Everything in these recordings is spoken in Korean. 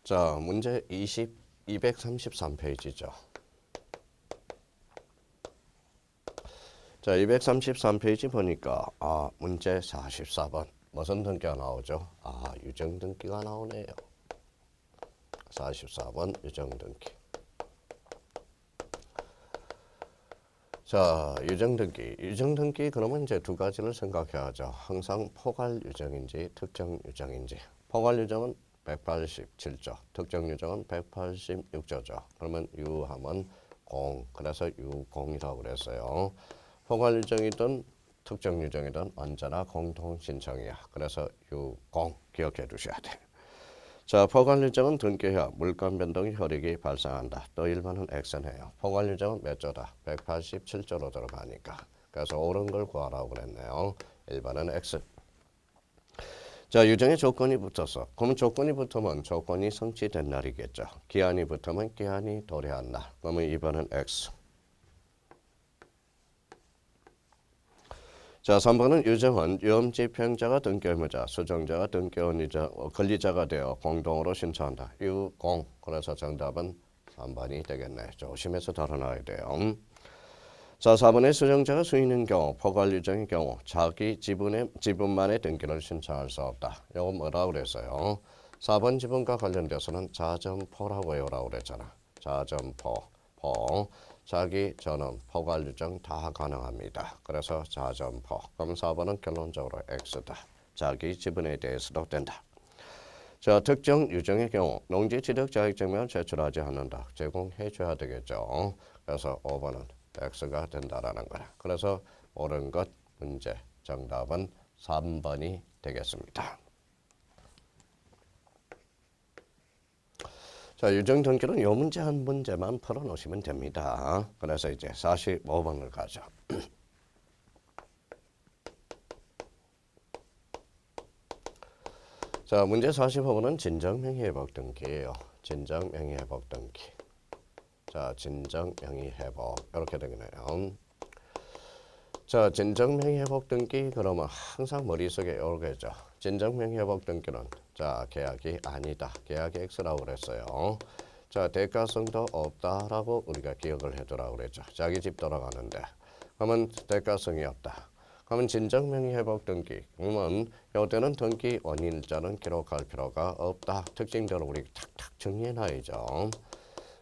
자, 문제 233페이지죠. 자, 233페이지 보니까 문제 44번 무슨 등기가 나오죠? 유정등기가 나오네요. 44번 유정등기. 자, 유정등기 그러면 이제 두 가지를 생각해야죠. 항상 포괄 유정인지 특정 유정인지. 포괄 유정은 187조, 특정 유정은 186조죠. 그러면 유하면 공, 그래서 유공이라고 그랬어요. 포괄 유정이든 특정 유정이든 언제나 공통 신청이야. 그래서 유공 기억해 두셔야 돼. 자, 포괄 유정은 등기해야 물권 변동이 효력이 발생한다. 또 1번은 X네요. 포괄 유정은 몇 조다? 187조로 들어가니까. 그래서 옳은 걸 구하라고 그랬네요. 1번은 X. 자, 유정에 조건이 붙었어. 그러면 조건이 붙으면 조건이 성취된 날이겠죠. 기한이 붙으면 기한이 도래한 날. 그러면 2번은 X. 자, 3번은 유정은 유엄집행자가 등기 의무자, 수정자가 등기 권리자가 되어 공동으로 신청한다. 유공. 그래서 정답은 3번이 되겠네. 조심해서 다뤄놔야 돼요. 자, 4번의 수정자가 수인인 경우, 포괄 유정의 경우 자기 지분만의 등기를 신청할 수 없다. 이건 뭐라고 그랬어요? 4번 지분과 관련돼서는 자점포라고 외우라고 그랬잖아. 자점포. 자기 전원 포괄 유정 다 가능합니다. 그래서 자점포. 그럼 4번은 결론적으로 X다. 자기 지분에 대해서도 된다. 자, 특정 유정의 경우 농지 취득 자격증명을 제출하지 않는다. 제공해 줘야 되겠죠. 그래서 5번은 X가 된다라는 거야. 그래서 옳은 것 문제 정답은 3번이 되겠습니다. 자, 유정 등기는 이 문제 한 문제만 풀어놓으시면 됩니다. 그래서 이제 45번을 가죠. 자, 문제 45번은 진정명의회복 등기예요. 진정명의회복 등기. 자, 진정명의회복 이렇게 되겠네요. 자, 진정명의회복 등기 그러면 항상 머릿속에 오르겠죠. 진정명의회복 등기는 자, 계약이 아니다. 계약이 X라고 그랬어요. 자, 대가성도 없다라고 우리가 기억을 해두라고 그랬죠. 자기 집 돌아가는데 그러면 대가성이 없다. 그러면 진정명의회복 등기 그러면 이때는 등기 원인일자는 기록할 필요가 없다. 특징적으로 우리 탁탁 정리해놔야죠.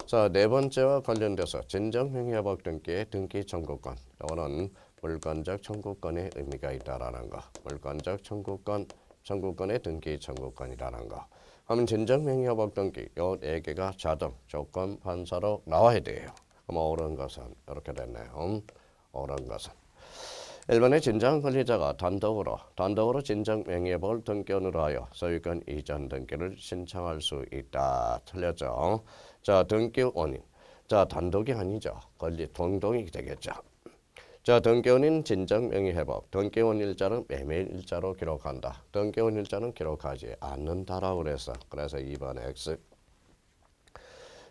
자, 네 번째와 관련돼서 진정명의회복 등기의 등기 청구권. 이거는 물권적 청구권의 의미가 있다라는 거. 물권적 청구권의 등기 청구권이라는 거. 그러면 진정명의회복 등기 요 네 개가 자동 조건 판사로 나와야 돼요. 그럼 옳은 것은 이렇게 됐네요. 옳은 것은 1번의 진정 권리자가 단독으로 진정명의회복을 등기원으로 하여 소유권 이전 등기를 신청할 수 있다. 틀렸죠. 자, 등기 원인. 자, 단독이 아니죠. 권리 동동이 되겠죠. 자, 등기원인 진정명의회복. 등기원 일자는 매매일자로 기록한다. 등기원 일자는 기록하지 않는다라고 그랬어. 그래서 2번 X.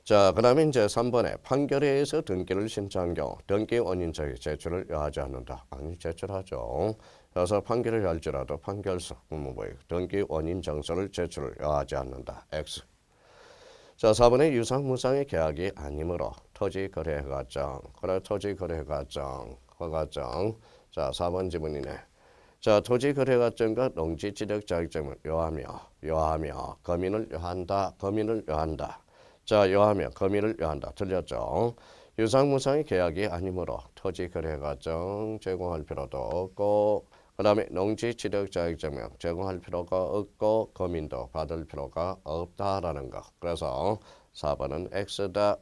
자, 그 다음에 이제 3번에 판결에 의해서 등기를 신청한 경우 등기 원인 제출을 요하지 않는다. 아니, 제출하죠. 그래서 판결을 할지라도 판결서, 등기 원인 정서를 제출을 요하지 않는다. X. 자, 4번에 유상무상의 계약이 아니므로 토지거래허가증. 그래, 토지거래허가증. 허가증. 자, 4번 지문이네. 자, 토지거래허가증과 농지취득 자격증을 요하며 거민을 요한다. 자, 요하며 거민을 요한다. 틀렸죠. 유상무상의 계약이 아니므로 토지거래허가증 제공할 필요도 없고 그 다음에 농지취득 자격증명 제공할 필요가 없고 거민도 받을 필요가 없다라는 거. 그래서 4번은 X다.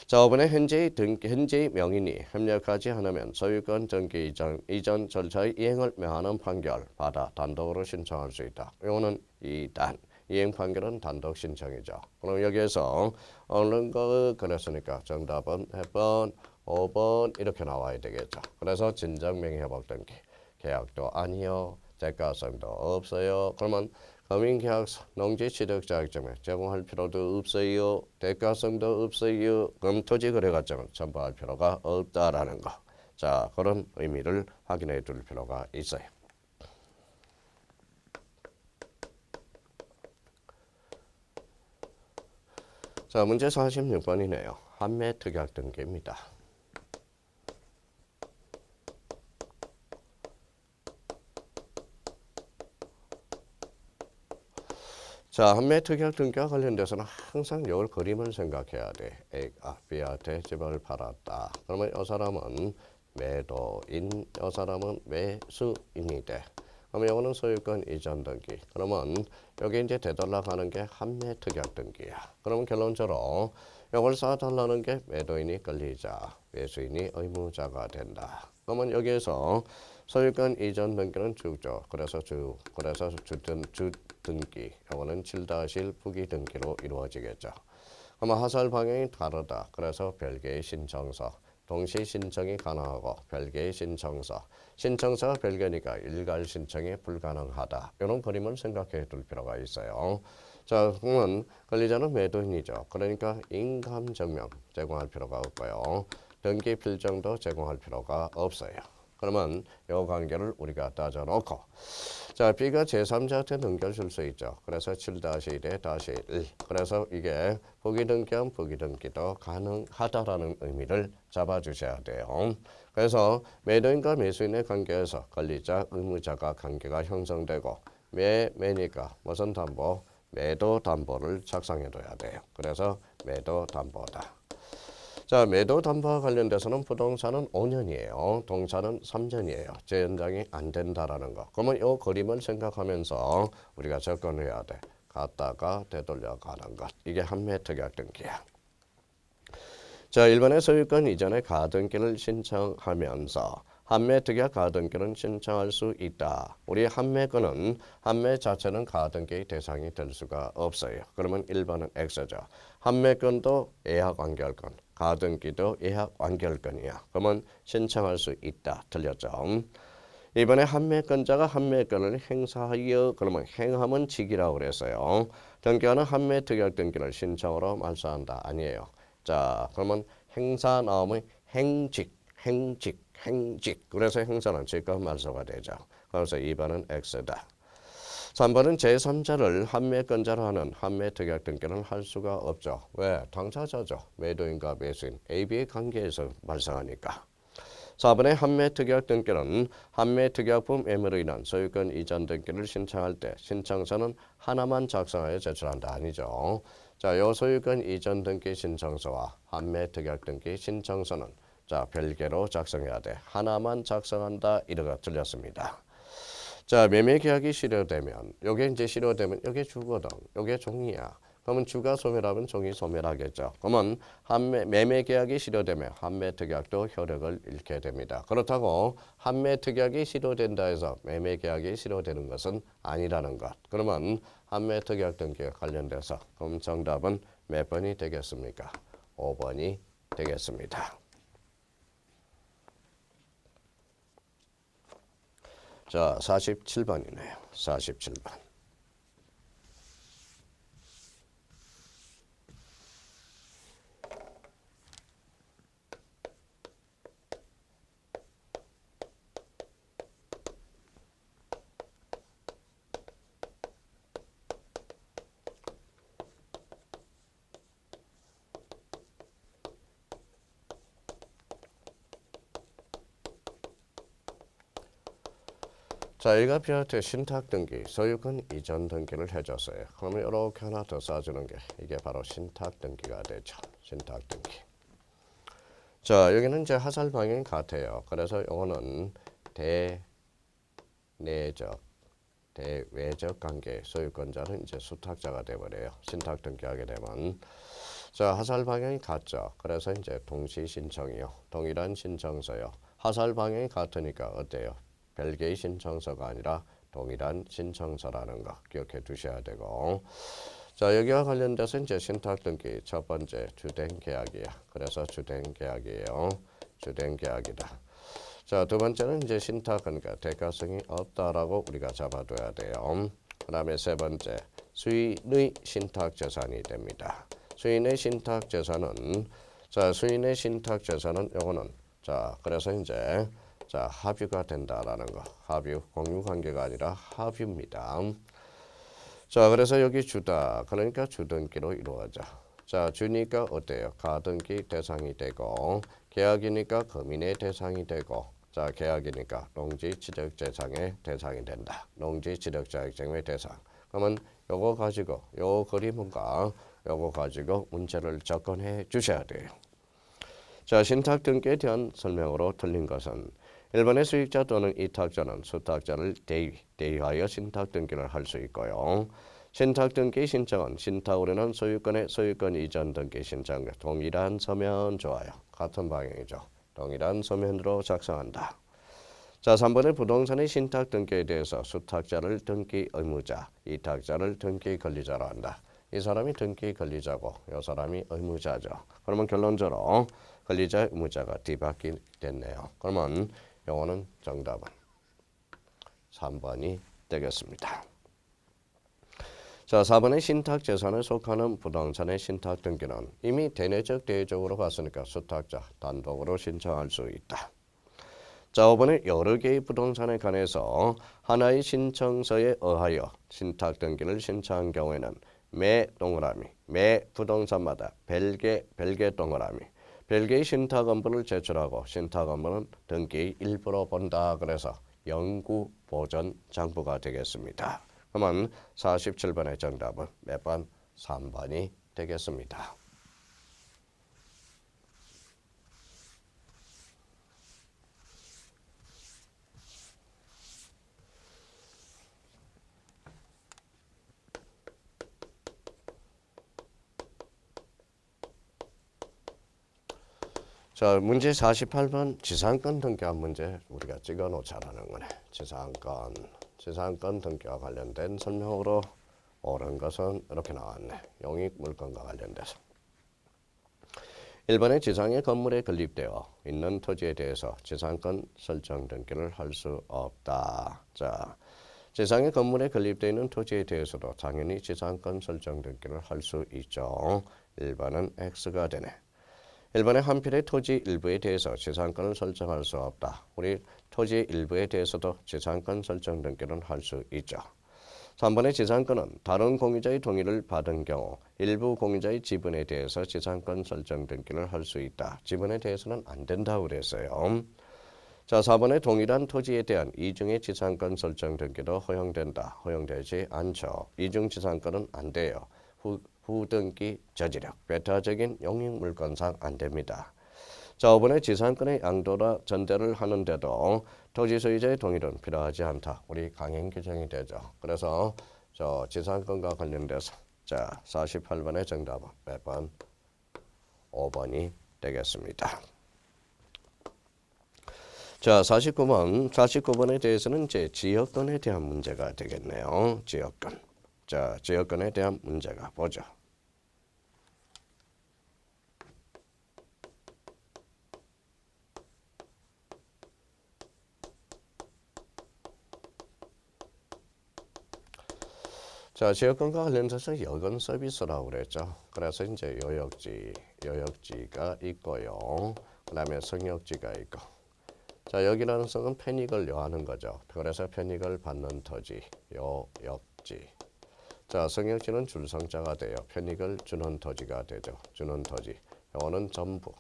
자, 5번에 현재의 명인이 협력하지 않으면 소유권 등기 이전 절차의 이행을 명하는 판결 받아 단독으로 신청할 수 있다. 이거는 2단. 이행 판결은 단독 신청이죠. 그럼 여기에서 어느 거 그랬으니까 정답은 1번, 5번 이렇게 나와야 되겠죠. 그래서 진정명의회복 등기. 계약도 아니요. 대가성도 없어요. 그러면 거민계약서, 농지취득 자격증을 제공할 필요도 없어요. 대가성도 없어요. 그럼 토지거래가증은 첨부할 필요가 없다라는 거. 자, 그런 의미를 확인해 둘 필요가 있어요. 자, 문제 46번이네요. 판매 특약 등기입니다. 자, 판매 특약 등기와 관련돼서는 항상 이 그림을 생각해야 돼. A가 B한테 집을 팔았다. 그러면 이 사람은 매도인, 이 사람은 매수인이 돼. 그러면 이거는 소유권 이전 등기. 그러면 여기 이제 되돌아가는 하는 게 판매 특약 등기야. 그러면 결론적으로 이걸 쌓아달라는 게 매도인이 권리자, 매수인이 의무자가 된다. 그러면 여기에서 소유권 이전 등기는 주죠. 그래서 주 등기. 이거는 7-1 부기 등기로 이루어지겠죠. 그러면 하살 방향이 다르다. 그래서 별개의 신청서. 동시 신청이 가능하고 별개의 신청서. 신청서가 별개니까 일괄 신청이 불가능하다. 이런 그림을 생각해 둘 필요가 있어요. 자, 그러면 권리자는 매도인이죠. 그러니까 인감 증명 제공할 필요가 없고요. 등기 필정도 제공할 필요가 없어요. 그러면 이 관계를 우리가 따져놓고 자, B가 제3자한테 넘겨줄 수 있죠. 그래서 7-1에-1. 그래서 이게 부기등기한 부기등기도 가능하다라는 의미를 잡아주셔야 돼요. 그래서 매도인과 매수인의 관계에서 권리자, 의무자가 관계가 형성되고 매니까 무슨 담보? 매도 담보를 작성해둬야 돼요. 그래서 매도 담보다. 자, 매도 담보와 관련돼서는 부동산은 5년이에요. 동산은 3년이에요. 재연장이 안 된다라는 거. 그러면 이 그림을 생각하면서 우리가 접근을 해야 돼. 갔다가 되돌려 가는 것. 이게 판매 특약 등기야. 자, 일반의 소유권 이전에 가등기를 신청하면서 판매 특약 가등기는 신청할 수 있다. 우리 판매권은 판매 자체는 가등기의 대상이 될 수가 없어요. 그러면 1번은 X죠. 판매권도 예약 완결권, 가등기도 예약 완결권이야. 그러면 신청할 수 있다. 틀렸죠. 이번에 판매권자가 판매권을 행사하여 그러면 행함은 직이라고 그랬어요. 등기하는 판매 특약 등기를 신청으로 말소한다. 아니에요. 자, 그러면 행사 나오면 행직. 그래서 행사는 직권 말소가 되죠. 그래서 2번은 X다. 3번은 제3자를 판매권자로 하는 판매 특약 등기는 할 수가 없죠. 왜? 당사자죠. 매도인과 매수인 AB의 관계에서 발생하니까. 4번의 판매 특약 등기는 판매 특약품 매매로 인한 소유권 이전 등기를 신청할 때 신청서는 하나만 작성하여 제출한다. 아니죠. 자, 요 소유권 이전 등기 신청서와 판매 특약 등기 신청서는 자, 별개로 작성해야 돼. 하나만 작성한다. 이래가 틀렸습니다. 자, 매매 계약이 실효되면 요게 이제 실효되면 요게 주거든. 요게 종이야. 그러면 주가 소멸하면 종이 소멸하겠죠. 그러면 매매 계약이 실효되면 판매 특약도 효력을 잃게 됩니다. 그렇다고 판매 특약이 실효된다 해서 매매 계약이 실효되는 것은 아니라는 것. 그러면 판매 특약 등기에 관련돼서 그럼 정답은 몇 번이 되겠습니까? 5번이 되겠습니다. 자, 47번이네요. 47번. 자, A가 B한테 신탁 등기, 소유권 이전 등기를 해줬어요. 그러면 이렇게 하나 더 써주는 게 이게 바로 신탁 등기가 되죠. 신탁 등기. 자, 여기는 이제 하살 방향이 같아요. 그래서 이거는 대내적, 대외적 관계 소유권자는 이제 수탁자가 돼버려요. 신탁 등기하게 되면. 자, 하살 방향이 같죠. 그래서 이제 동시 신청이요. 동일한 신청서요. 하살 방향이 같으니까 어때요? 별개의 신청서가 아니라 동일한 신청서라는 거 기억해 두셔야 되고. 자, 여기와 관련돼서 이제 신탁 등기 첫 번째 주된 계약이야. 그래서 주된 계약이에요. 주된 계약이다. 자, 두 번째는 이제 신탁은 대가성이 없다라고 우리가 잡아둬야 돼요. 그다음에 세 번째 수인의 신탁 재산이 됩니다. 수인의 신탁 재산은 자, 수인의 신탁 재산은 요거는 자, 그래서 이제 자, 합유가 된다라는 거. 합유, 공유 관계가 아니라 합유입니다. 자, 그래서 여기 주다. 그러니까 주등기로 이루어져. 자, 주니까 어때요? 가등기 대상이 되고 계약이니까 금인의 대상이 되고 자, 계약이니까 농지취득재산의 대상이 된다. 농지취득자격증의 대상. 그러면 요거 가지고 요 그림과 요거 가지고 문제를 접근해 주셔야 돼요. 자, 신탁 등기에 대한 설명으로 틀린 것은 1번의 수익자 또는 이탁자는 수탁자를 대의하여 신탁 등기를 할 수 있고요. 신탁 등기 신청은 신탁으로는 소유권의 소유권 이전 등기 신청과 동일한 서면 좋아요. 같은 방향이죠. 동일한 서면으로 작성한다. 자, 3번의 부동산의 신탁 등기에 대해서 수탁자를 등기 의무자, 이탁자를 등기 권리자로 한다. 이 사람이 등기 권리자고 이 사람이 의무자죠. 그러면 결론적으로 권리자 의무자가 뒤바뀌 됐네요. 그러면 요거는 정답은 3번이 되겠습니다. 자, 4번의 신탁 재산에 속하는 부동산의 신탁 등기는 이미 대내적 대외적으로 봤으니까 수탁자 단독으로 신청할 수 있다. 자, 5번의 여러 개의 부동산에 관해서 하나의 신청서에 의하여 신탁 등기를 신청한 경우에는 매 동그라미, 매 부동산마다 별개 동그라미, 별개의 신탁 원본을 제출하고 신탁 원본은 등기의 일부로 본다. 그래서 영구 보존 장부가 되겠습니다. 그러면 47번의 정답은 몇 번? 3번이 되겠습니다. 자, 문제 48번 지상권 등기한 문제 우리가 찍어 놓자라는 거네. 지상권 등기와 관련된 설명으로 옳은 것은 이렇게 나왔네. 용익 물건과 관련돼서. 1번의 지상의 건물에 건립되어 있는 토지에 대해서 지상권 설정 등기를 할 수 없다. 자, 지상의 건물에 건립되어 있는 토지에 대해서도 당연히 지상권 설정 등기를 할 수 있죠. 1번은 X가 되네. 1번의 한필의 토지 일부에 대해서 지상권을 설정할 수 없다. 우리 토지 일부에 대해서도 지상권 설정 등기는 할 수 있죠. 3번의 지상권은 다른 공유자의 동의를 받은 경우 일부 공유자의 지분에 대해서 지상권 설정 등기를 할 수 있다. 지분에 대해서는 안 된다고 그랬어요. 자, 4번의 동일한 토지에 대한 이중의 지상권 설정 등기도 허용된다. 허용되지 않죠. 이중 지상권은 안 돼요. 후등기 저지력, 배타적인 용익물건상 안 됩니다. 자, 5번의 지상권의 양도나 전대를 하는데도 토지 소유자의 동의는 필요하지 않다. 우리 강행 규정이 되죠. 그래서 저 지상권과 관련돼서 자 48번의 정답은 몇 번? 5번이 되겠습니다. 자, 49번에 대해서는 이제 지역권에 대한 문제가 되겠네요. 지역권. 자, 지역권에 대한 문제가 보죠. 자, 지역권과 관련해서 여건 서비스라고 그랬죠. 그래서 이제 요역지가 있고요. 그 다음에 성역지가 있고. 자, 여기라는 성은 편익을 요하는 거죠. 그래서 편익을 받는 토지, 요역지. 자, 성역지는 줄성자가 돼요. 편익을 주는 토지가 되죠. 주는 토지. 요거는 전부.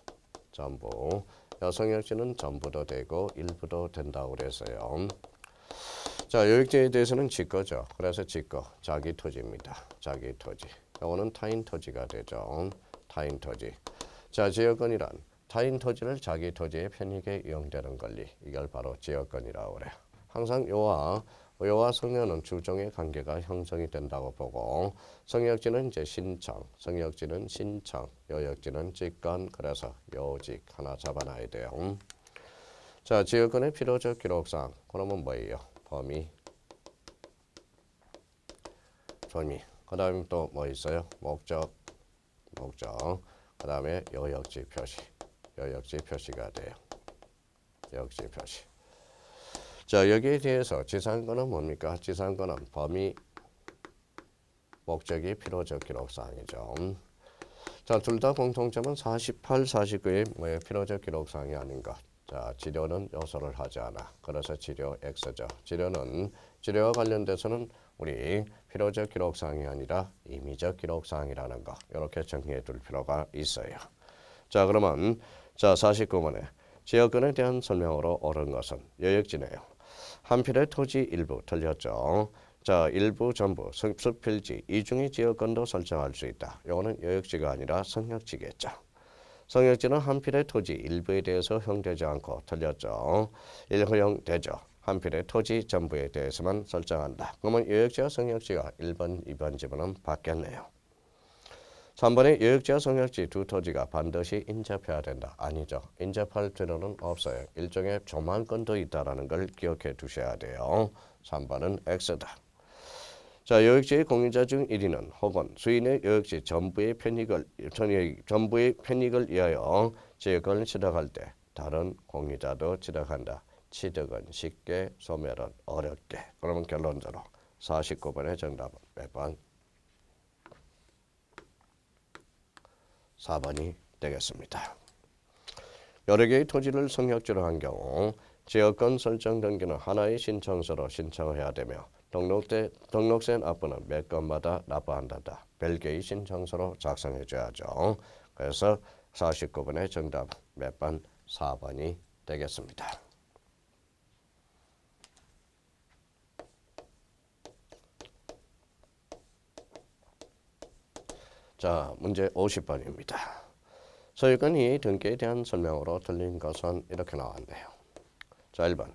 성역지는 전부도 되고 일부도 된다고 그랬어요. 자, 요역지에 대해서는 지거죠. 그래서 지거, 자기 토지입니다. 자기 토지. 요거는 타인 토지가 되죠. 타인 토지. 자, 지역권이란 타인 토지를 자기 토지의 편익에 이용되는 권리. 이걸 바로 지역권이라고 그래요. 항상 요와 성역은 주종의 관계가 형성이 된다고 보고 성역지는 이제 성역지는 신청, 요역지는 직권. 그래서 요직 하나 잡아놔야 돼요. 자, 지역권의 필요적 기록상. 그러면 뭐예요? 범위. 그 다음에 또 뭐 있어요? 목적. 그 다음에 요역지 표시가 돼요. 요역지 표시. 자, 여기에 대해서 지상권은 뭡니까? 지상권은 범위, 목적이 필요적 기록사항이죠. 자, 둘 다 공통점은 48, 49의 뭐의 필요적 기록사항이 아닌 것. 자, 치료는 요소를 하지 않아. 그래서 치료 X죠. 치료와 관련돼서는 우리 필요적 기록사항이 아니라 임의적 기록사항이라는 거 이렇게 정리해 둘 필요가 있어요. 자 그러면 자 49번에 지역권에 대한 설명으로 옳은 것은 여역지네요. 한 필의 토지 일부 틀렸죠. 자 일부 전부 습필지 이중의 지역권도 설정할 수 있다. 이거는 여역지가 아니라 성역지겠죠. 성역지는 한 필의 토지 일부에 대해서 허용되지 않고 틀렸죠. 일허용되죠. 한 필의 토지 전부에 대해서만 설정한다. 그러면 여역지와 성역지가 1번, 2번 지문은 바뀌었네요. 3번에 여역지와 성역지 두 토지가 반드시 인접해야 된다. 아니죠. 인접할 필요는 없어요. 일종의 조망권도 있다는 걸 기억해 두셔야 돼요. 3번은 X다. 자, 여역지의 공유자 중 1위는 혹은 수인의 여역지 전부의 편익을 위하여 지역을 취득할 때 다른 공유자도 취득한다. 취득은 쉽게, 소멸은 어렵게. 그러면 결론적으로 49번의 정답은 몇 번? 4번이 되겠습니다. 여러 개의 토지를 성역지로 한 경우 지역권 설정 등기는 하나의 신청서로 신청을 해야 되며 등록세 납부는 몇 건마다 납부한다. 별개의 신청서로 작성해 줘야죠. 그래서 49번의 정답 몇 번? 4번이 되겠습니다. 자, 문제 50번입니다. 소유권이 등기에 대한 설명으로 틀린 것은 이렇게 나왔네요. 자, 1번.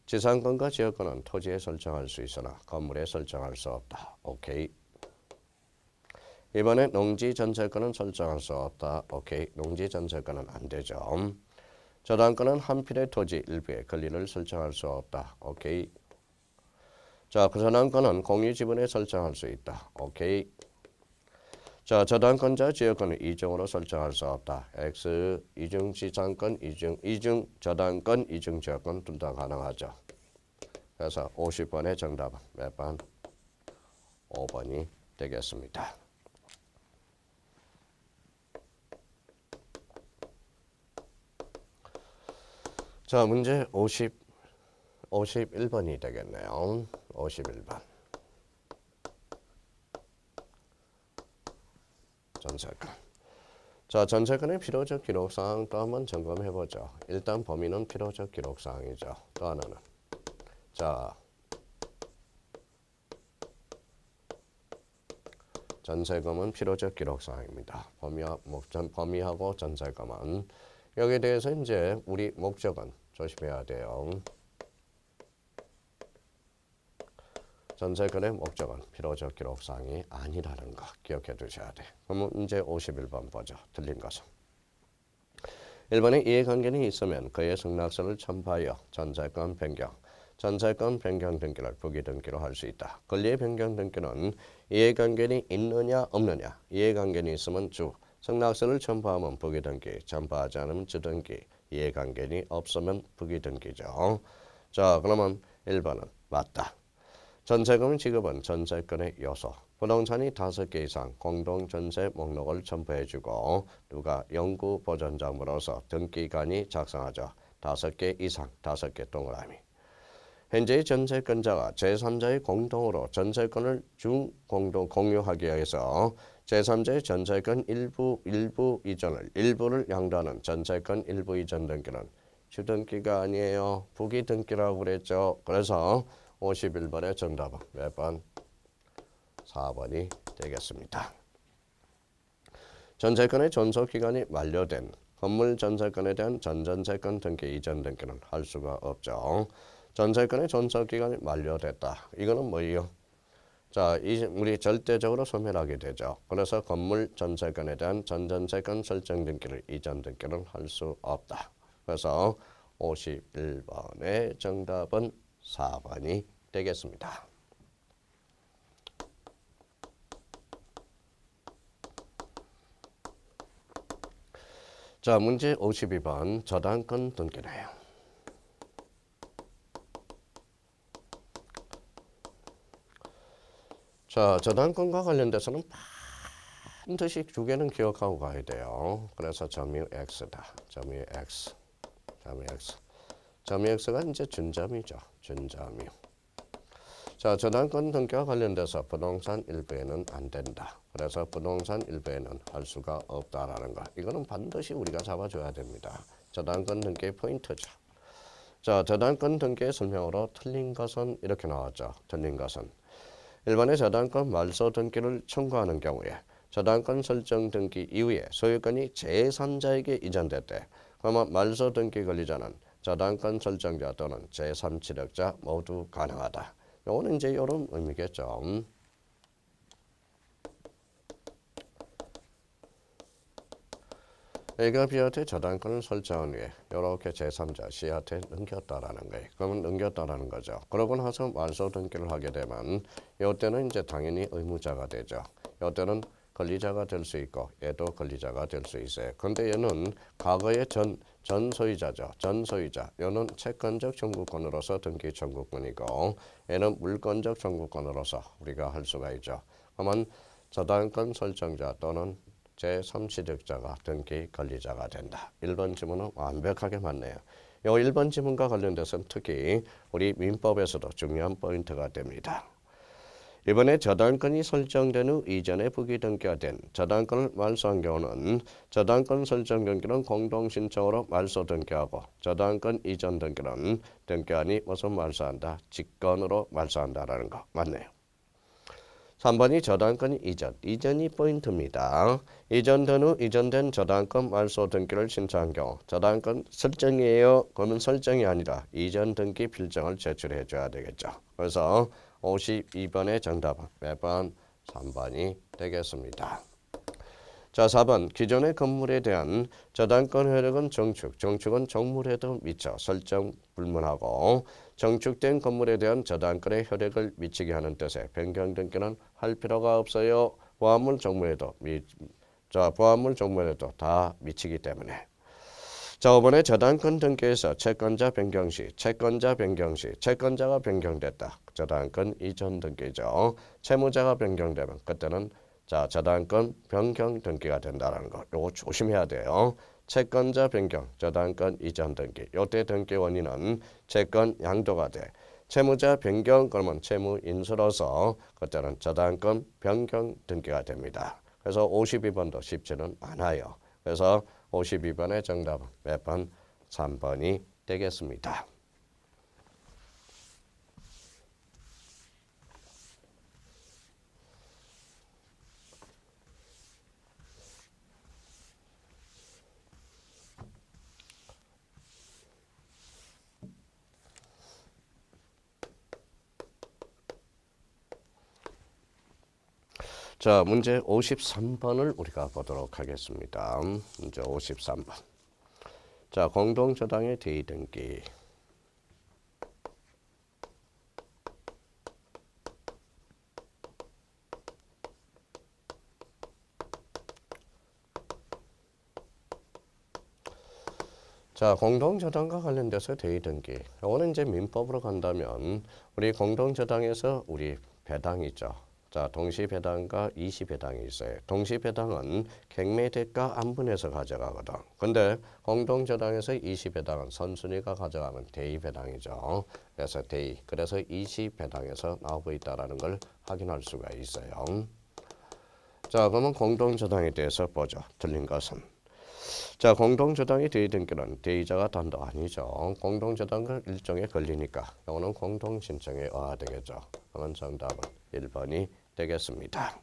지상권과 지역권은 토지에 설정할 수 있으나 건물에 설정할 수 없다. 오케이. 2번에 농지 전세권은 설정할 수 없다. 오케이. 농지 전세권은 안 되죠. 저당권은 한 필의 토지 일부의 권리를 설정할 수 없다. 오케이. 자, 저당권은 공유 지분에 설정할 수 있다. 오케이. 자, 저당권자 지역권은 이중으로 설정할 수 없다. X 이중 지상권, 이중 저당권, 이중 지역권 둘 다 가능하죠. 그래서 50번의 정답은 몇 번? 5번이 되겠습니다. 자, 문제 51번이 되겠네요. 51번. 전세권. 자, 전세권의 필요적 기록사항 또 한번 점검해보죠. 일단 범위는 필요적 기록사항이죠. 또 하나는 자, 전세금은 필요적 기록사항입니다. 범위하고 전세금은 여기에 대해서 이제 우리 목적은 조심해야 돼요. 전세권의 목적은 필요적 기록사항이 아니라는 거 기억해 두셔야 돼. 그럼 문제 51번 보죠. 틀린 것은 1번에 이해관계는 있으면 그의 승낙서를 첨부하여 전세권 변경 등기를 부기 등기로 할 수 있다. 권리의 변경 등기는 이해관계는 있느냐 없느냐. 이해관계는 있으면 주, 승낙서를 첨부하면 부기 등기, 첨부하지 않으면 주 등기. 이해관계는 없으면 부기 등기죠. 자, 그러면 1번은 맞다. 전세금 지급은 전세권의 요소. 부동산이 5개 이상 공동 전세 목록을 첨부해주고 누가 영구 보존자물로서 등기관이 작성하죠. 5개 이상, 5개 동그라미. 현재의 전세권자가 제3자의 공동으로 전세권을 중공동 공유하기 위해서 제3자의 전세권 일부를 양도하는 전세권 일부 이전 등기는 주등기가 아니에요. 부기 등기라고 그랬죠. 그래서 51번의 정답은 몇 번? 4번이 되겠습니다. 전세권의 존속기간이 만료된 건물 전세권에 대한 전전세권 등기 이전 등기는 할 수가 없죠. 전세권의 존속기간이 만료됐다. 이거는 뭐예요? 자, 우리 절대적으로 소멸하게 되죠. 그래서 건물 전세권에 대한 전전세권 설정 등기를 이전 등기는 할 수 없다. 그래서 51번의 정답은 4번이 되겠습니다. 자, 문제 52번 저당권 등기네요. 자, 저당권과 관련돼서는 반드시 두 개는 기억하고 가야 돼요. 그래서 점유 X다. 점유 X. 점유 X가 이제 준점이죠. 준점유. 자, 저당권 등기와 관련돼서 부동산 일부에는 안 된다. 그래서 부동산 일부에는 할 수가 없다라는 거. 이거는 반드시 우리가 잡아줘야 됩니다. 저당권 등기의 포인트죠. 자, 저당권 등기의 설명으로 틀린 것은 이렇게 나왔죠. 틀린 것은 일반의 저당권 말소 등기를 청구하는 경우에 저당권 설정 등기 이후에 소유권이 제3자에게 이전됐대. 그러면 말소 등기 권리자는 저당권 설정자 또는 제3취득자 모두 가능하다. 요거는 이제 이런 의미겠죠. A가 B한테 저당권을 설정한 후에 이렇게 제3자 C한테 넘겼다라는 거예요. 그러면 넘겼다라는 거죠. 그러고 나서 말소 등기를 하게 되면 이때는 이제 당연히 의무자가 되죠. 이때는 권리자가 될 수 있고 얘도 권리자가 될 수 있어요. 근데 얘는 과거의 전 소유자죠. 전 소유자. 얘는 채권적 청구권으로서 등기 청구권이고 얘는 물권적 청구권으로서 우리가 할 수가 있죠. 그러면 저당권 설정자 또는 제3취득자가 등기 권리자가 된다. 1번 지문은 완벽하게 맞네요. 이 1번 지문과 관련돼서는 특히 우리 민법에서도 중요한 포인트가 됩니다. 이번에 저당권이 설정된 후 이전에 부기 등기가 된 저당권을 말소한 경우는 저당권 설정 등기는 공동신청으로 말소 등기하고 저당권 이전 등기는 등기한이 무슨 말소한다? 직권으로 말소한다라는 거 맞네요. 3번이 저당권 이전이 포인트입니다. 이전된 후 이전된 저당권 말소 등기를 신청한 경우 저당권 설정이에요. 그러면 설정이 아니라 이전 등기 필정을 제출해 줘야 되겠죠. 그래서 52번의 정답은 몇 번? 3번이 되겠습니다. 자, 4번 기존의 건물에 대한 저당권 효력은 정축은 정물에도 미쳐 설정 불문하고 정축된 건물에 대한 저당권의 효력을 미치게 하는 뜻의 변경 등기는 할 필요가 없어요. 보합물 정물에도 다 미치기 때문에. 자, 5번에 저당권 등기에서 채권자 변경 시 채권자가 변경됐다. 저당권 이전 등기죠. 채무자가 변경되면 그때는 자, 저당권 변경 등기가 된다는 거. 요거 조심해야 돼요. 채권자 변경, 저당권 이전 등기. 요때 등기 원인은 채권 양도가 돼. 채무자 변경 그러면 채무 인수로서 그때는 저당권 변경 등기가 됩니다. 그래서 52번도 쉽지는 않아요. 그래서 52번의 정답은 몇 번? 3번이 되겠습니다. 자, 문제 53번을 우리가 보도록 하겠습니다. 문제 53번. 자, 공동저당의 대의등기. 자, 공동저당과 관련돼서 대의등기. 이거는 이제 민법으로 간다면 우리 공동저당에서 우리 배당이 있죠. 자, 동시배당과 이시배당이 있어요. 동시배당은 갱매대가 안분해서 가져가거든. 근데 공동저당에서 이시배당은 선순위가 가져가면 대의배당이죠. 그래서 대의. 그래서 이시배당에서 나오고 있다는 걸 확인할 수가 있어요. 자, 그러면 공동저당에 대해서 보죠. 틀린 것은. 자, 공동저당의 대의등기는 대의자가 단독 아니죠. 공동저당은 일종의 권리니까 이거는 공동신청에 의해야 되겠죠. 그러면 정답은 1번이 되겠습니다.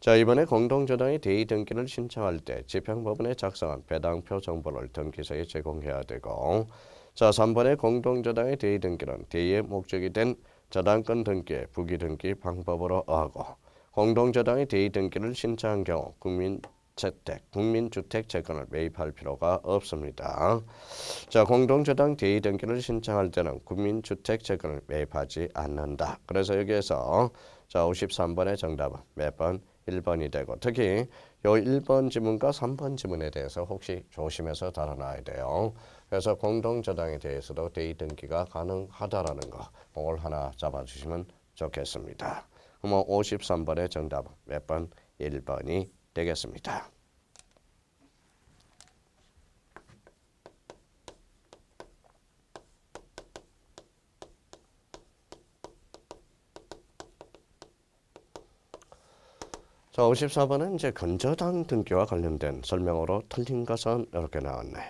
자, 이번에 공동저당의 대의등기를 신청할 때 집행법원에 작성한 배당표 정보를 등기소에 제공해야 되고 자, 3번의 공동저당의 대의등기는 대의의 목적이 된 저당권 등기의 부기등기 방법으로 의하고 공동저당의 대의등기를 신청한 경우 국민주택채권을 매입할 필요가 없습니다. 자, 공동저당 대의등기를 신청할 때는 국민주택채권을 매입하지 않는다. 그래서 여기에서 자, 53번의 정답은 몇 번? 1번이 되고 특히 요 1번 지문과 3번 지문에 대해서 혹시 조심해서 달아놔야 돼요. 그래서 공동저당에 대해서도 대의등기가 가능하다라는 거 그걸 하나 잡아주시면 좋겠습니다. 그럼 53번의 정답은 몇 번? 1번이 되겠습니다. 자, 54번은 이제 건저당 등기와 관련된 설명으로 틀린 것은 이렇게 나왔네.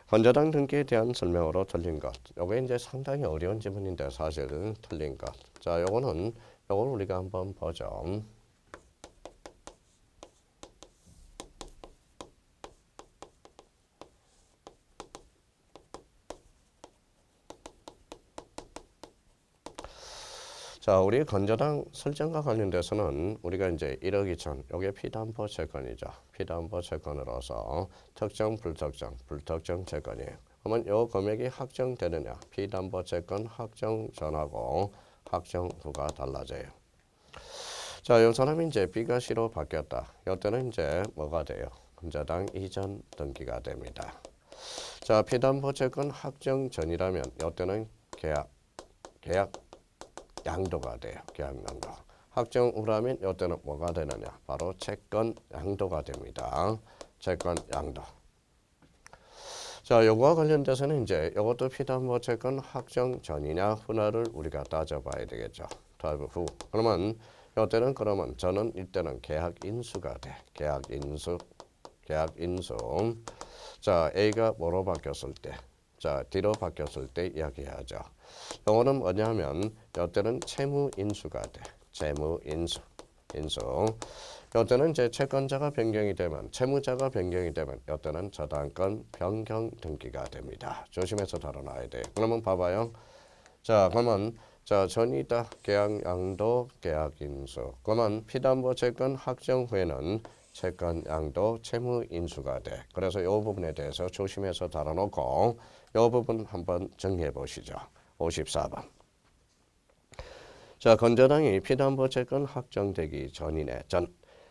건저당 등기에 대한 설명으로 틀린 것. 요게 이제 상당히 어려운 지문인데 사실은 틀린 것. 자, 요거는 요걸 우리가 한번 보죠. 자, 우리 건저당 설정과 관련돼서는 우리가 이제 1억 2천, 요게 피담보 채권이죠. 피담보 채권으로서 특정, 불특정 채권이에요. 그러면 요 금액이 확정되느냐? 피담보 채권 확정 전하고 확정 후가 달라져요. 자, 요 사람이 이제 B가 C로 바뀌었다. 요때는 이제 뭐가 돼요? 건저당 이전 등기가 됩니다. 자, 피담보 채권 확정 전이라면 요때는 계약 양도가 돼요. 계약 양도. 확정 후라면 이때는 뭐가 되느냐? 바로 채권 양도가 됩니다. 채권 양도. 자, 요거와 관련돼서는 이제 이것도 피담보 채권 확정 전이냐 후냐를 우리가 따져봐야 되겠죠. 따져 후. 그러면 이때는 그러면 저는 이때는 계약 인수가 돼. 계약 인수. 자, A가 뭐로 바뀌었을 때? 자, D로 바뀌었을 때 이야기하죠. 요거는 뭐냐면 이때는 채무 인수가 돼. 채무 인수. 이때는 이제 채권자가 변경이 되면 채무자가 변경이 되면 이때는 저당권 변경 등기가 됩니다. 조심해서 다뤄놔야 돼. 그러면 봐봐요. 자, 그러면 자, 전이다. 계약 양도, 계약 인수. 그러면 피담보 채권 확정 후에는 채권 양도 채무 인수가 돼. 그래서 이 부분에 대해서 조심해서 다뤄놓고 이 부분 한번 정리해 보시죠. 54번. 자, 건저당이 피담보 채권 확정되기 전이네.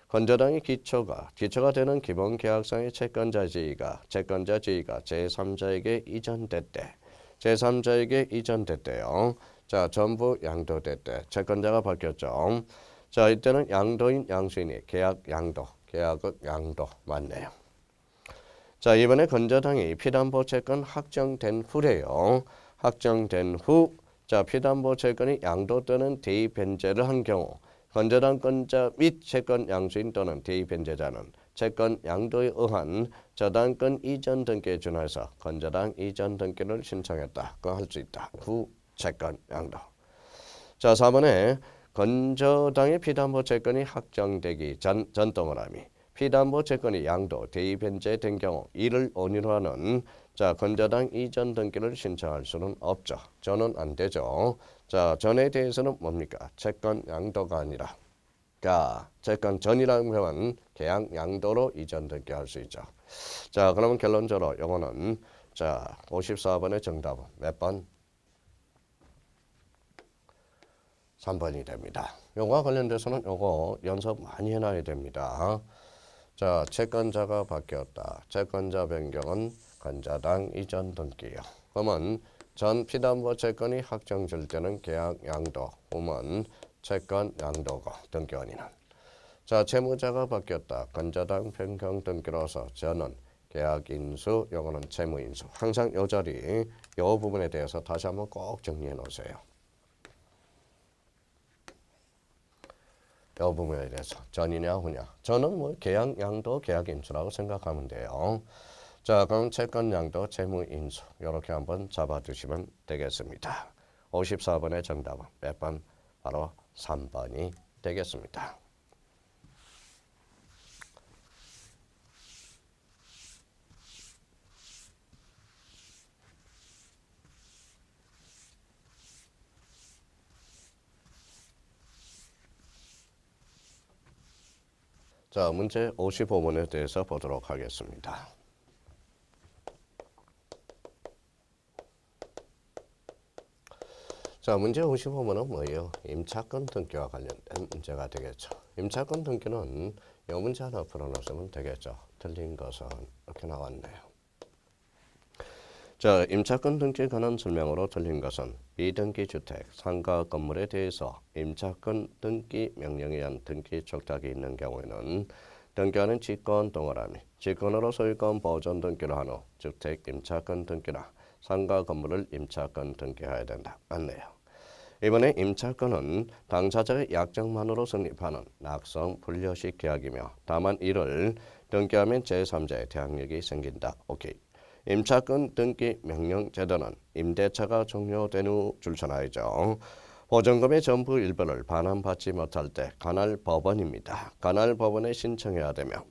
건저당의 기초가 되는 기본 계약상의 채권자 지위가 제3자에게 이전됐대. 제3자에게 이전됐대요. 자, 전부 양도됐대. 채권자가 바뀌었죠. 자, 이때는 양도인 양수인이 계약의 양도 맞네요. 자, 이번에 건저당이 피담보 채권 확정된 후래요. 확정된 후, 자, 피담보 채권이 양도 또는 대의 변제를 한 경우 건저당권자 및 채권 양수인 또는 대의 변제자는 채권 양도에 의한 저당권 이전 등기에 준해서 건저당 이전 등기를 신청했다. 그거 할 수 있다. 후 채권 양도. 자, 4번에 건저당의 피담보 채권이 확정되기 전 동그라미 피담보 채권이 양도, 대의 변제된 경우 이를 원인으로 하는 자, 건저당 이전 등기를 신청할 수는 없죠. 저는 안 되죠. 자, 전에 대해서는 뭡니까? 채권 양도가 아니라 자, 채권 전이라는 표현 계약 양도로 이전 등기할 수 있죠. 자, 그러면 결론적으로 요거는 자, 54번의 정답은 몇 번? 3번이 됩니다. 요거와 관련돼서는 요거 연습 많이 해놔야 됩니다. 자, 채권자가 바뀌었다. 채권자 변경은 건저당 이전 등기요. 그러면 전 피담보 채권이 확정될 때는 계약 양도, 후면 채권 양도고 등기원인은. 자, 채무자가 바뀌었다. 건저당 변경 등기로서 저는 계약 인수, 요거는 채무 인수. 항상 요 자리, 요 부분에 대해서 다시 한번 꼭 정리해 놓으세요. 이 부분에 대해서 전이냐 후냐. 저는 뭐 계약 양도, 계약 인수라고 생각하면 돼요. 자, 그럼 채권 양도, 채무 인수 이렇게 한번 잡아두시면 되겠습니다. 54번의 정답은 몇 번? 바로 3번이 되겠습니다. 자, 문제 55번에 대해서 보도록 하겠습니다. 자, 문제 55번은 뭐예요? 임차권 등기와 관련된 문제가 되겠죠. 임차권 등기는 이 문제 하나 풀어놓으면 되겠죠. 틀린 것은 이렇게 나왔네요. 자, 임차권 등기에 관한 설명으로 틀린 것은 비등기 주택, 상가 건물에 대해서 임차권 등기 명령에 의한 등기 촉탁이 있는 경우에는 등기하는 직권 동그라미, 직권으로 소유권 보존 등기를 한 후 주택 임차권 등기나 상가 건물을 임차권 등기해야 된다. 맞네요. 이번에 임차권은 당사자의 약정만으로 성립하는 낙성 불려식 계약이며 다만 이를 등기하면 제3자의 대항력이 생긴다. 오케이. 임차권 등기 명령 제도는 임대차가 종료된 후 출산하여져 보증금의 전부 일부를 반환받지 못할 때 관할 법원입니다. 관할 법원에 신청해야 되며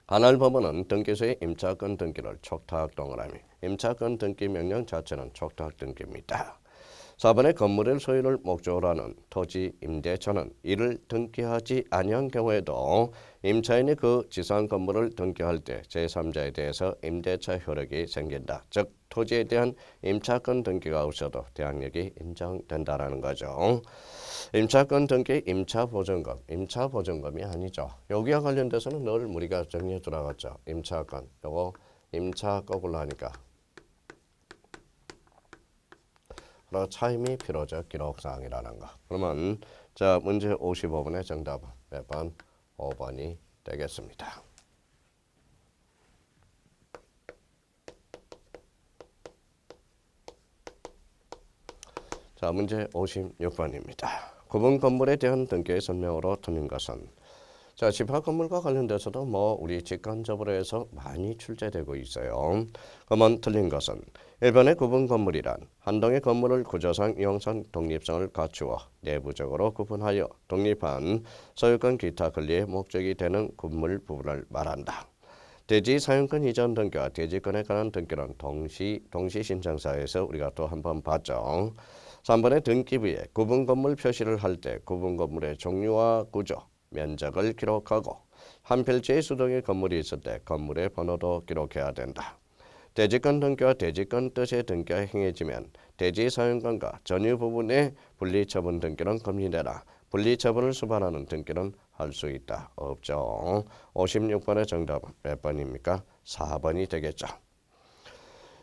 관할 법원은 등기소의 임차권 등기를 촉탁 동의하며 임차권 등기 명령 자체는 촉탁 등기입니다. 4번의 건물의 소유를 목적으로 하는 토지 임대차는 이를 등기하지 아니한 경우에도 임차인이 그 지상 건물을 등기할 때 제3자에 대해서 임대차 효력이 생긴다. 즉 토지에 대한 임차권 등기가 없어도 대항력이 인정된다라는 거죠. 임차권 등기 임차보증금, 임차보증금이 아니죠. 여기와 관련돼서는 늘 우리가 정리해 들어갔죠. 임차권, 요거 임차 거꾸로 하니까 차임이 필요적 기록사항이라는 거. 그러면 자 문제 55번의 정답은 몇 번? 5번이 되겠습니다. 자 문제 56번입니다. 구분 건물에 대한 등기의 설명으로 틀린 것은 자, 집합 건물과 관련돼서도 우리 직관적으로해서 많이 출제되고 있어요. 그러면 틀린 것은 1번의 구분 건물이란 한 동의 건물을 구조상, 이용상, 독립성을 갖추어 내부적으로 구분하여 독립한 소유권 기타 권리의 목적이 되는 건물 부분을 말한다. 대지 사용권 이전 등기와 대지권에 관한 등기는 동시 신청사에서 우리가 또 한 번 봤죠. 3번의 등기부에 구분 건물 표시를 할 때 구분 건물의 종류와 구조, 면적을 기록하고 한 필지의 수동의 건물이 있을 때 건물의 번호도 기록해야 된다. 대지권 등기와 대지권 뜻의 등기가 행해지면 대지 사용권과 전유 부분의 분리처분 등기는 금지되나 분리처분을 수반하는 등기는 할 수 있다. 없죠. 56번의 정답은 몇 번입니까? 4번이 되겠죠.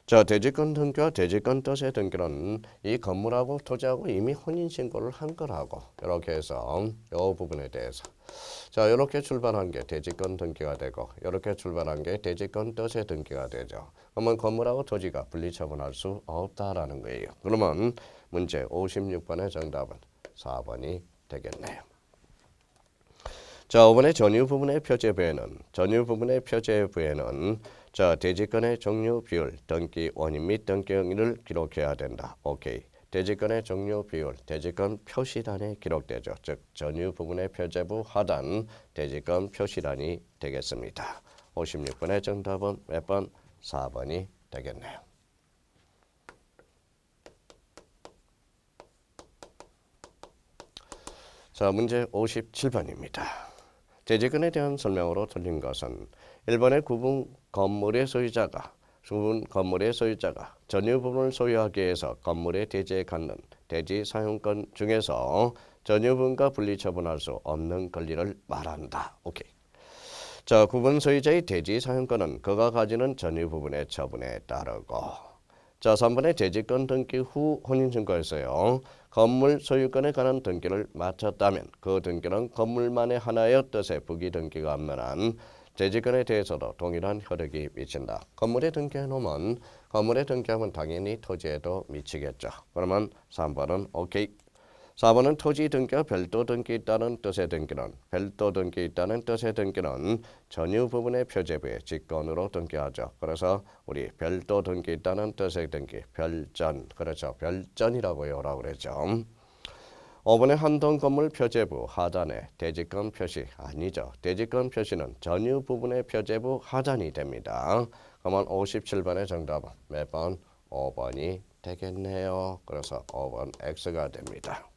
자, 대지권 등기와 대지권 뜻의 등기는 이 건물하고 토지하고 이미 혼인신고를 한 거라고 이렇게 해서 이 부분에 대해서 자 이렇게 출발한 게 대지권 등기가 되고 이렇게 출발한 게 대지권 뜻의 등기가 되죠. 그러면 건물하고 토지가 분리처분할 수 없다라는 거예요. 그러면 문제 56번의 정답은 4번이 되겠네요. 자, 5번의 전유 부분의 표제부에는 자, 대지권의 종류, 비율, 등기 원인 및 등기 행위를 기록해야 된다. 오케이. 대지권의 종류, 비율, 대지권 표시란에 기록되죠. 즉, 전유 부분의 표제부 하단 대지권 표시란이 되겠습니다. 56번의 정답은 몇 번? 4번이 되겠네요. 자, 문제 57번입니다. 대지권에 대한 설명으로 틀린 것은 1번의 구분 건물의 소유자가 전유 부분을 소유하기 위해서 건물의 대지에 갖는 대지 사용권 중에서 전유 부분과 분리처분할 수 없는 권리를 말한다. 오케이. 자, 구분 소유자의 대지 사용권은 그가 가지는 전유 부분의 처분에 따르고 자, 3번의 대지권 등기 후 혼인신고에서요. 건물 소유권에 관한 등기를 마쳤다면 그 등기는 건물만의 하나의 뜻의 부기 등기가 없는 대지권에 대해서도 동일한 효력이 미친다. 건물에 등기해놓으면 건물에 등기하면 당연히 토지에도 미치겠죠. 그러면 3번은 오케이. 4번은 토지 등기와 별도 등기 있다는 뜻의 등기는 전유 부분의 표제부에 직권으로 등기하죠. 그래서 우리 별도 등기 있다는 뜻의 등기 별전 그렇죠. 별전이라고 외우라고 그랬죠. 5번의 한동 건물 표제부 하단에 대지권 표시 아니죠. 대지권 표시는 전유 부분의 표제부 하단이 됩니다. 그러면 57번의 정답은 몇 번? 5번이 되겠네요. 그래서 5번 X가 됩니다.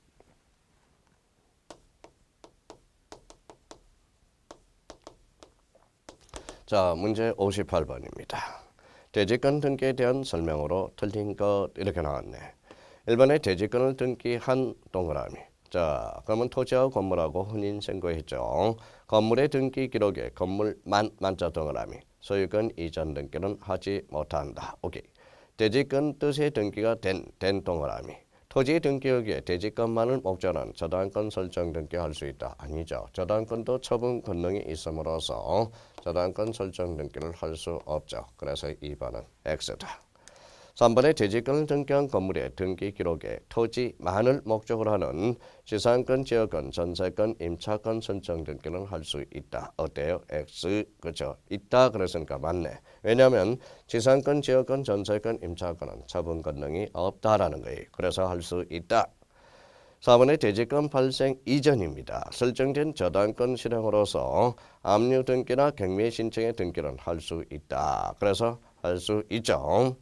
자, 문제 58번입니다. 대지권 등기에 대한 설명으로 틀린 것 이렇게 나왔네. 1번에 대지권을 등기한 동그라미. 자, 그러면 토지하고 건물하고 혼인신고했죠. 건물의 등기 기록에 건물 만자 동그라미. 소유권 이전 등기는 하지 못한다. 오케이. 대지권 뜻의 등기가 된 동그라미. 토지 등기역에 대지권만을 목적으로 저당권 설정 등기할 수 있다. 아니죠. 저당권도 처분 권능이 있음으로써 저당권 설정 등기를 할 수 없죠. 그래서 2번은 X다. 3번에 대지권을 등기한 건물의 등기 기록에 토지만을 목적으로 하는 지상권, 지역권, 전세권, 임차권 선정 등기는 할 수 있다. 어때요? X. 그죠? 있다. 그랬으니까 맞네. 왜냐하면 지상권, 지역권, 전세권, 임차권은 처분 권능이 없다라는 거예요. 그래서 할 수 있다. 4번의 대지권 발생 이전입니다. 설정된 저당권 실행으로서 압류 등기나 경매 신청의 등기는 할 수 있다. 그래서 할 수 있죠.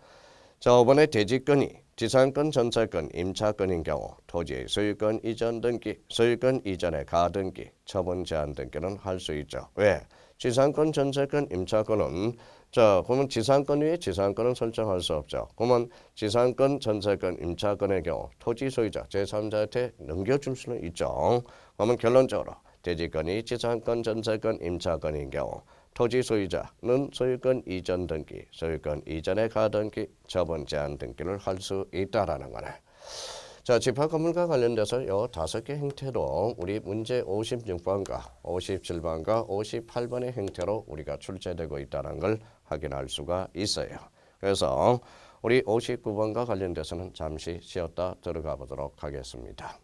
자, 5번의 대지권이 지상권, 전세권, 임차권인 경우 토지의 소유권 이전 등기, 소유권 이전의 가등기, 처분 제한 등기는 할 수 있죠. 왜? 지상권, 전세권, 임차권은 그러면 지상권 위에 지상권은 설정할 수 없죠. 그러면 지상권, 전세권, 임차권의 경우 토지 소유자 제3자한테 넘겨줄 수는 있죠. 그러면 결론적으로 대지권이 지상권, 전세권, 임차권인 경우 토지 소유자는 소유권 이전 등기, 소유권 이전의 가등기, 처분 제한 등기를 할 수 있다라는 거네. 자, 집합 건물과 관련돼서 이 5개 형태로 우리 문제 56번과 57번과 58번의 형태로 우리가 출제되고 있다는 걸 확인할 수가 있어요. 그래서 우리 59번과 관련돼서는 잠시 쉬었다 들어가 보도록 하겠습니다.